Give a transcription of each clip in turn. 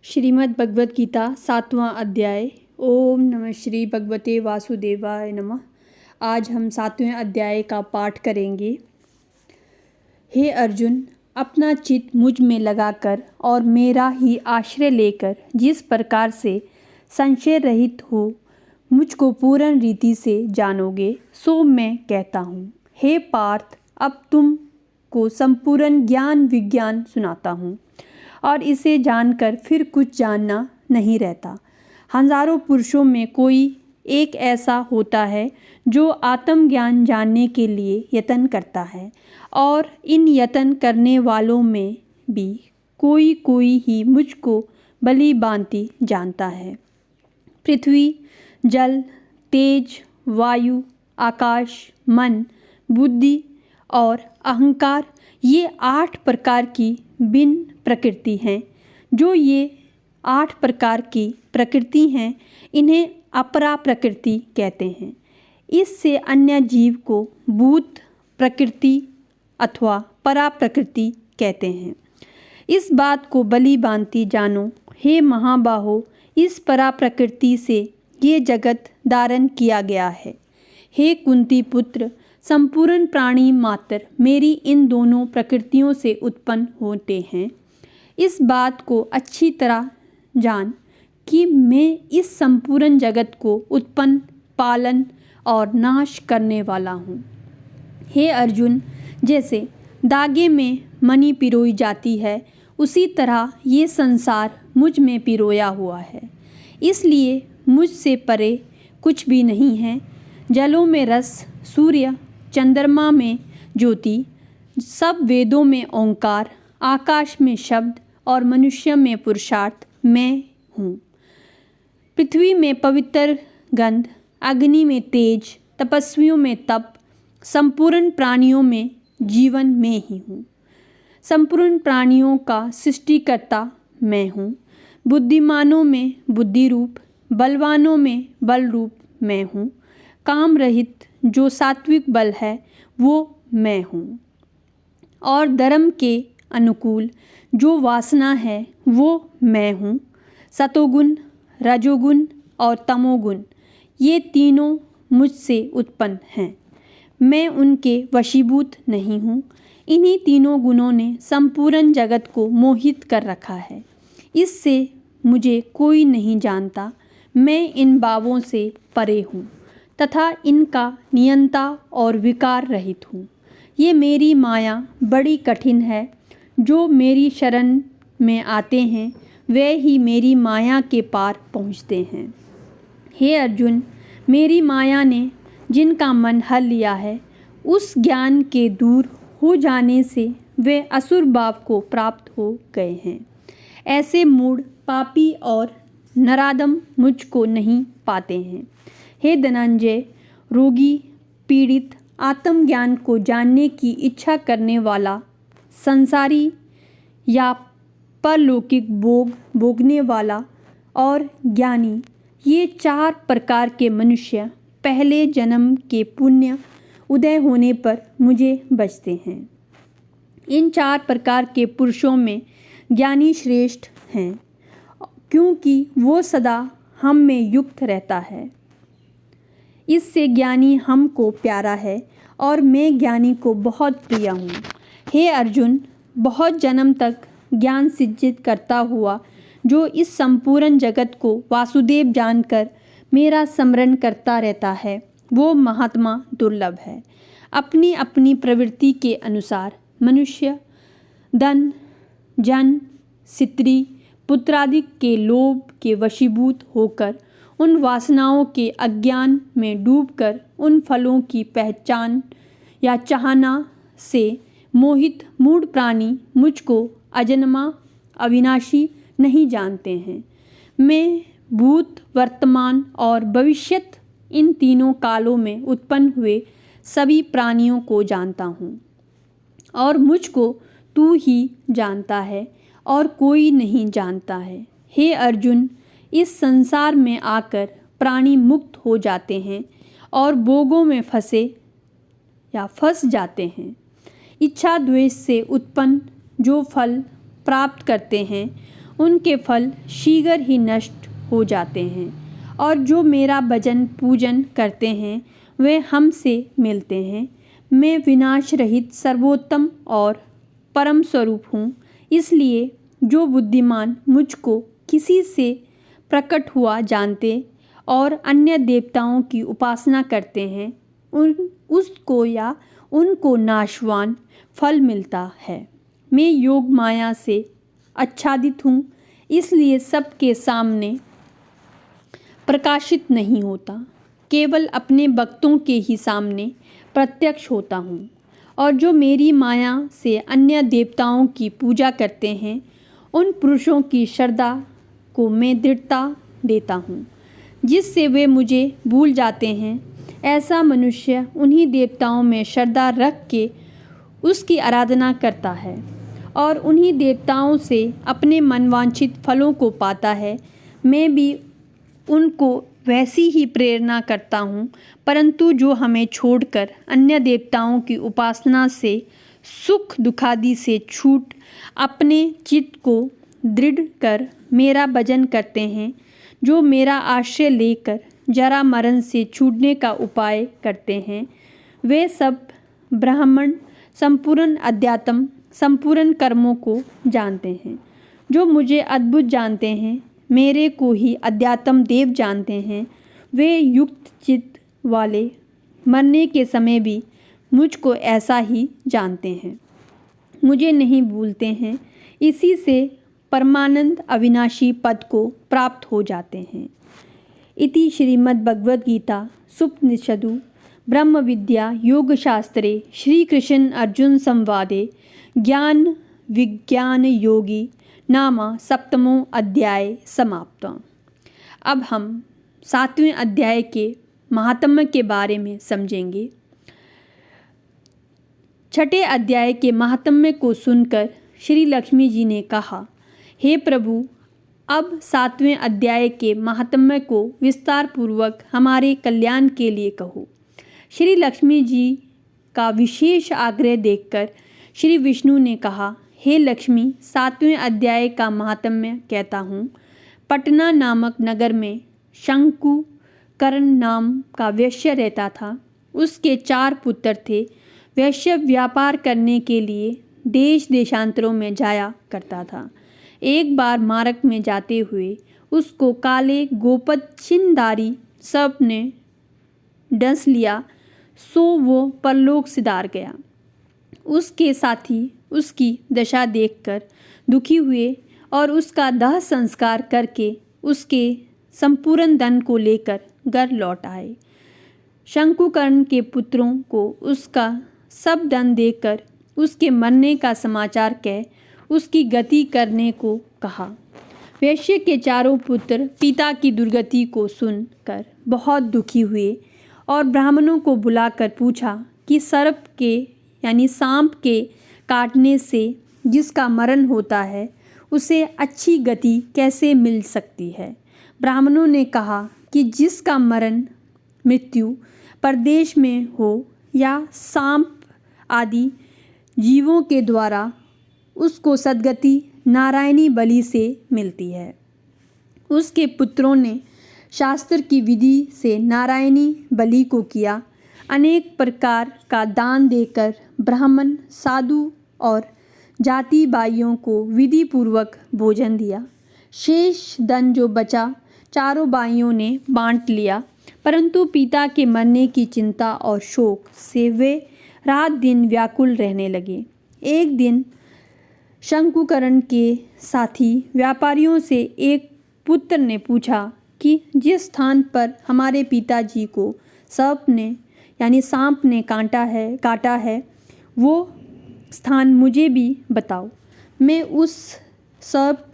श्रीमद् भगवद गीता 7वां अध्याय। ओम नमः श्री भगवते वासुदेवाय नमः। आज हम 7वें अध्याय का पाठ करेंगे। हे अर्जुन, अपना चित्त मुझ में लगाकर और मेरा ही आश्रय लेकर जिस प्रकार से संशय रहित हो मुझको पूर्ण रीति से जानोगे, सो मैं कहता हूँ। हे पार्थ, अब तुमको संपूर्ण ज्ञान विज्ञान सुनाता हूँ और इसे जानकर फिर कुछ जानना नहीं रहता। हजारों पुरुषों में कोई एक ऐसा होता है जो आत्मज्ञान जानने के लिए यत्न करता है, और इन यत्न करने वालों में भी कोई ही मुझको भली भांति जानता है। पृथ्वी, जल, तेज, वायु, आकाश, मन, बुद्धि और अहंकार, ये 8 प्रकार की भिन्न प्रकृति हैं। जो ये 8 प्रकार की प्रकृति हैं, इन्हें अपरा प्रकृति कहते हैं। इससे अन्य जीव को भूत प्रकृति अथवा परा प्रकृति कहते हैं। इस बात को भली भांति जानो। हे महाबाहो, इस परा प्रकृति से ये जगत धारण किया गया है। हे कुंती पुत्र, संपूर्ण प्राणी मात्र मेरी इन दोनों प्रकृतियों से उत्पन्न होते हैं। इस बात को अच्छी तरह जान कि मैं इस संपूर्ण जगत को उत्पन्न, पालन और नाश करने वाला हूँ। हे अर्जुन, जैसे धागे में मणि पिरोई जाती है, उसी तरह ये संसार मुझ में पिरोया हुआ है। इसलिए मुझसे परे कुछ भी नहीं है। जलों में रस, सूर्य, चंद्रमा में ज्योति, सब वेदों में ओंकार, आकाश में शब्द और मनुष्य में पुरुषार्थ मैं हूँ। पृथ्वी में पवित्र गंध, अग्नि में तेज, तपस्वियों में तप, संपूर्ण प्राणियों में जीवन मैं ही हूँ। संपूर्ण प्राणियों का सृष्टिकर्ता मैं हूँ। बुद्धिमानों में बुद्धि रूप, बलवानों में बल रूप मैं हूँ। काम रहित जो सात्विक बल है वो मैं हूँ, और धर्म के अनुकूल जो वासना है वो मैं हूँ। सतोगुण, रजोगुण और तमोगुण, ये तीनों मुझसे उत्पन्न हैं। मैं उनके वशीभूत नहीं हूँ। इन्हीं तीनों गुणों ने संपूर्ण जगत को मोहित कर रखा है। इससे मुझे कोई नहीं जानता। मैं इन भावों से परे हूँ तथा इनका नियंता और विकार रहित हूँ। ये मेरी माया बड़ी कठिन है। जो मेरी शरण में आते हैं वे ही मेरी माया के पार पहुँचते हैं। हे अर्जुन, मेरी माया ने जिनका मन हर लिया है, उस ज्ञान के दूर हो जाने से वे असुर भाव को प्राप्त हो गए हैं। ऐसे मूढ़, पापी और नराधम मुझको नहीं पाते हैं। हे धनंजय, रोगी, पीड़ित, आत्मज्ञान को जानने की इच्छा करने वाला, संसारी या परलौकिक भोग भोगने वाला और ज्ञानी, ये 4 प्रकार के मनुष्य पहले जन्म के पुण्य उदय होने पर मुझे बचते हैं। इन 4 प्रकार के पुरुषों में ज्ञानी श्रेष्ठ हैं, क्योंकि वो सदा हम में युक्त रहता है। इससे ज्ञानी हमको प्यारा है और मैं ज्ञानी को बहुत प्रिय हूँ। हे अर्जुन, बहुत जन्म तक ज्ञान सिंचित करता हुआ जो इस संपूर्ण जगत को वासुदेव जानकर मेरा स्मरण करता रहता है, वो महात्मा दुर्लभ है। अपनी अपनी प्रवृत्ति के अनुसार मनुष्य धन, जन, स्त्री, पुत्रादि के लोभ के वशीभूत होकर उन वासनाओं के अज्ञान में डूबकर उन फलों की पहचान या चाहना से मोहित मूढ़ प्राणी मुझको अजन्मा, अविनाशी नहीं जानते हैं। मैं भूत, वर्तमान और भविष्यत, इन तीनों कालों में उत्पन्न हुए सभी प्राणियों को जानता हूँ, और मुझको तू ही जानता है और कोई नहीं जानता है। हे अर्जुन, इस संसार में आकर प्राणी मुक्त हो जाते हैं और भोगों में फंस जाते हैं। इच्छा द्वेष से उत्पन्न जो फल प्राप्त करते हैं उनके फल शीघ्र ही नष्ट हो जाते हैं, और जो मेरा भजन पूजन करते हैं वे हमसे मिलते हैं। मैं विनाश रहित सर्वोत्तम और परम स्वरूप हूँ, इसलिए जो बुद्धिमान मुझको किसी से प्रकट हुआ जानते और अन्य देवताओं की उपासना करते हैं उसको या उनको नाशवान फल मिलता है। मैं योग माया से आच्छादित हूँ, इसलिए सबके सामने प्रकाशित नहीं होता, केवल अपने भक्तों के ही सामने प्रत्यक्ष होता हूँ। और जो मेरी माया से अन्य देवताओं की पूजा करते हैं उन पुरुषों की श्रद्धा को मैं दृढ़ता देता हूँ, जिससे वे मुझे भूल जाते हैं। ऐसा मनुष्य उन्हीं देवताओं में श्रद्धा रख के उसकी आराधना करता है और उन्हीं देवताओं से अपने मनवांछित फलों को पाता है। मैं भी उनको वैसी ही प्रेरणा करता हूँ, परंतु जो हमें छोड़कर अन्य देवताओं की उपासना से सुख दुखादि से छूट अपने चित्त को दृढ़ कर मेरा भजन करते हैं, जो मेरा आश्रय लेकर जरा मरण से छूटने का उपाय करते हैं, वे सब ब्राह्मण संपूर्ण अध्यात्म संपूर्ण कर्मों को जानते हैं। जो मुझे अद्भुत जानते हैं, मेरे को ही अध्यात्म देव जानते हैं, वे युक्त चित्त वाले मरने के समय भी मुझको ऐसा ही जानते हैं, मुझे नहीं भूलते हैं। इसी से परमानंद अविनाशी पद को प्राप्त हो जाते हैं। इति श्रीमद् भगवद गीता सुपनिषदु ब्रह्म विद्या योग शास्त्रे श्री कृष्ण अर्जुन संवादे ज्ञान विज्ञान योगी नाम सप्तमो अध्याय समाप्त। अब हम 7वें अध्याय के महात्म्य के बारे में समझेंगे। छठे अध्याय के महात्म्य को सुनकर श्री लक्ष्मी जी ने कहा, हे प्रभु, अब 7वें अध्याय के महात्म्य को विस्तार पूर्वक हमारे कल्याण के लिए कहो। श्री लक्ष्मी जी का विशेष आग्रह देखकर श्री विष्णु ने कहा, हे लक्ष्मी, 7वें अध्याय का महात्म्य कहता हूँ। पटना नामक नगर में शंकुकरण नाम का वैश्य रहता था। उसके 4 पुत्र थे। वैश्य व्यापार करने के लिए देश देशांतरों में जाया करता था। एक बार मार्ग में जाते हुए उसको काले गोपद चिन्हधारी सर्प ने डस लिया, सो वो परलोक सिधार गया। उसके साथी उसकी दशा देखकर दुखी हुए और उसका दाह संस्कार करके उसके संपूर्ण धन को लेकर घर लौट आए। शंकुकर्ण के पुत्रों को उसका सब धन देकर उसके मरने का समाचार कह उसकी गति करने को कहा। वैश्य के 4 पुत्र पिता की दुर्गति को सुनकर बहुत दुखी हुए और ब्राह्मणों को बुलाकर पूछा कि सर्प के यानी सांप के काटने से जिसका मरण होता है उसे अच्छी गति कैसे मिल सकती है। ब्राह्मणों ने कहा कि जिसका मरण मृत्यु परदेश में हो या सांप आदि जीवों के द्वारा, उसको सद्गति नारायणी बलि से मिलती है। उसके पुत्रों ने शास्त्र की विधि से नारायणी बलि को किया। अनेक प्रकार का दान देकर ब्राह्मण, साधु और जाति भाइयों को विधि पूर्वक भोजन दिया। शेष धन जो बचा 4 भाइयों ने बांट लिया, परंतु पिता के मरने की चिंता और शोक से वे रात दिन व्याकुल रहने लगे। एक दिन शंकुकर्ण के साथी व्यापारियों से एक पुत्र ने पूछा कि जिस स्थान पर हमारे पिताजी को सर्प ने यानी सांप ने काटा है वो स्थान मुझे भी बताओ, मैं उस सर्प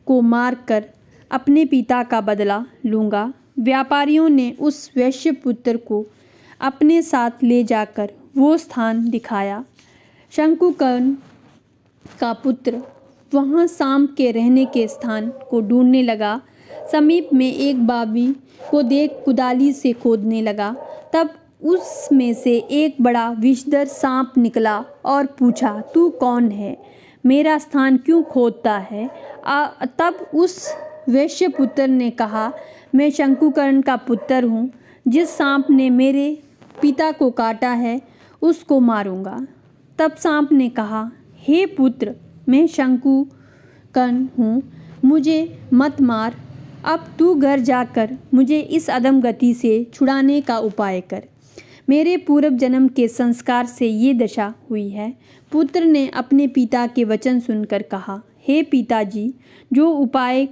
को मारकर अपने पिता का बदला लूँगा। व्यापारियों ने उस वैश्य पुत्र को अपने साथ ले जाकर वो स्थान दिखाया। शंकुकर्ण का पुत्र वहाँ सांप के रहने के स्थान को ढूंढने लगा। समीप में एक बावी को देख कुदाली से खोदने लगा। तब उसमें से एक बड़ा विषधर सांप निकला और पूछा, तू कौन है? मेरा स्थान क्यों खोदता है? तब उस वैश्य पुत्र ने कहा, मैं शंकुकर्ण का पुत्र हूँ। जिस सांप ने मेरे पिता को काटा है उसको मारूंगा। तब सांप ने कहा, हे पुत्र, मैं शंकुकर्ण हूँ, मुझे मत मार। अब तू घर जाकर मुझे इस अधम गति से छुड़ाने का उपाय कर। मेरे पूर्व जन्म के संस्कार से ये दशा हुई है। पुत्र ने अपने पिता के वचन सुनकर कहा, हे पिताजी, जो उपाय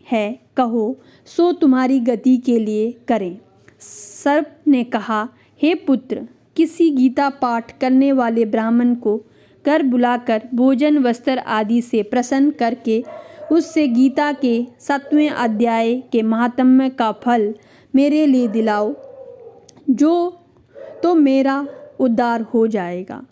है कहो, सो तुम्हारी गति के लिए करें। सर्प ने कहा, हे पुत्र, किसी गीता पाठ करने वाले ब्राह्मण को घर बुलाकर भोजन वस्त्र आदि से प्रसन्न करके उससे गीता के 7वें अध्याय के महात्म्य का फल मेरे लिए दिलाओ, जो तो मेरा उद्धार हो जाएगा।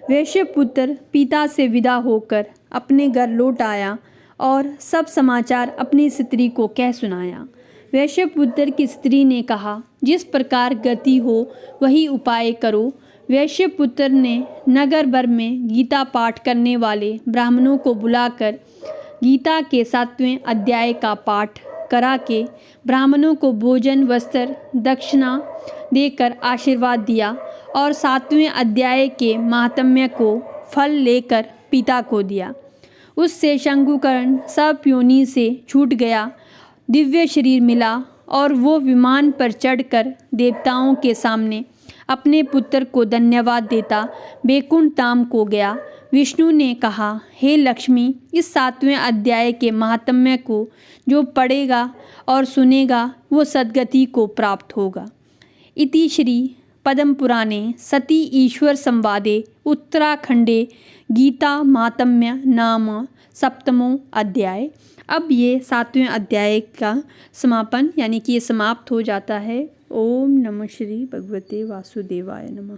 वैश्य पुत्र पिता से विदा होकर अपने घर लौट आया और सब समाचार अपनी स्त्री को कह सुनाया। वैश्य पुत्र की स्त्री ने कहा, जिस प्रकार गति हो वही उपाय करो। वैश्य पुत्र ने नगर भर में गीता पाठ करने वाले ब्राह्मणों को बुलाकर गीता के 7वें अध्याय का पाठ करा के ब्राह्मणों को भोजन वस्त्र दक्षिणा देकर आशीर्वाद दिया और 7वें अध्याय के महात्म्य को फल लेकर पिता को दिया। उससे शंकुकर्ण सब योनि से छूट गया, दिव्य शरीर मिला और वो विमान पर चढ़कर देवताओं के सामने अपने पुत्र को धन्यवाद देता बैकुंठ धाम को गया। विष्णु ने कहा, हे लक्ष्मी, इस 7वें अध्याय के महात्म्य को जो पढ़ेगा और सुनेगा वो सद्गति को प्राप्त होगा। इति श्री पद्म पुराणे सती ईश्वर संवादे उत्तराखंडे गीता महात्म्य नाम 7वां अध्याय। अब ये 7वें अध्याय का समापन यानी कि ये समाप्त हो जाता है। ओम नमः श्री भगवते वासुदेवाय नमः।